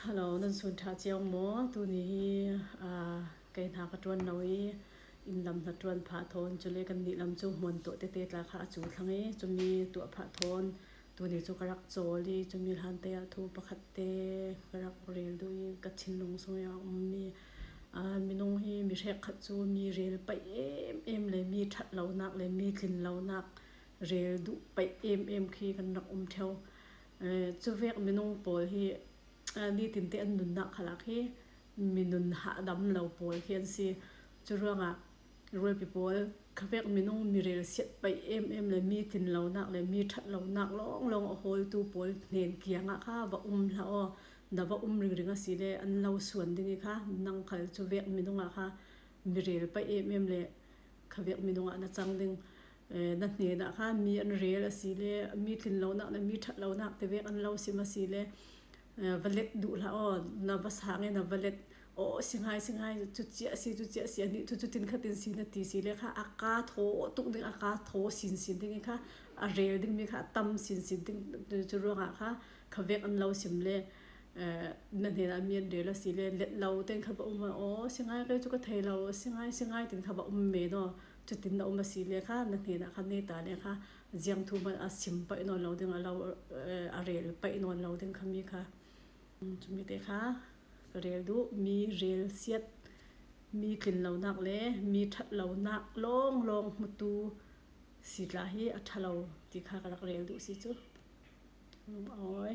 ฮัลโหลนั่นสุนทาเจียวหมอตัวนี้ไก่ทากระตวนน้อยอินลำตะตวนผาทนจุเลกันดิลำจูหวนตัวเตะๆราคาจูทั้งนี้จะมีตัวผาทนตัวนี้จุกรักโจลีจะมีหันเตะทูประคัตเตกรักเรียลด้วยกัดชินลงสวยมีน้องฮีมีเรขัดจูมีเรียลไปเอ็มเลยมีทัดเหล่านักเลยมีกลิ่นเหล่านักเรียลดุไปเอ็มคีกันนักเทวจูเวกมีน้องปอยฮีนี่ตินเตอันนุนนักขลักฮีมีนุนหาดำเหล่าปอยเขียนสิจุเรื่องรวยปีปอยขเวกมีน้องมีเรียลเสียไปเอ็มเลยมีกลิ่นเหล่านักเลยมีทัดเหล่านักลองโหยตูปอยเนียนเกียงค่ะว่าละดาวริงสิเลยอันเราส่วนดิ้งค่ะนังขลจูเวกมีน้องค่ะมีเรียลไปเอ็มเลยขเวกมีน้องน่ะจังดิ้งนั่นเนี่ยนะคะมีอันเรียลสิเลยมีกลิ่นเหล่านักเลยมีทัดเหล่านักแต่เวกอันเราสิมาสิเลยvalet du la na bashange na valet singai tu chia si ani tu tin khatin si na ti si le kha aka tho tuk ding aka tho sin ding kha a rel ding mi kha tam sin ding chu ronga kha khawek an lo sim le na ne na mien de la si le let lo ten kha ba singai ka chu ka thei lo singai tin kha ba me no chu tin na si le kha na ne na kha ne ta le kha jiang thu ma a sim pa no lo ding a lo a rel pa no lo ding kha mi khaจุมีเตค่ะเรียลดูมีเรียลเสียดมีกลิ่นเหล่านักเลยมีทัดเหล่านักลองมุตูสิลาฮีอัทเหล่าที่ข้ากำลังเรียลดูสิจุโอ้ย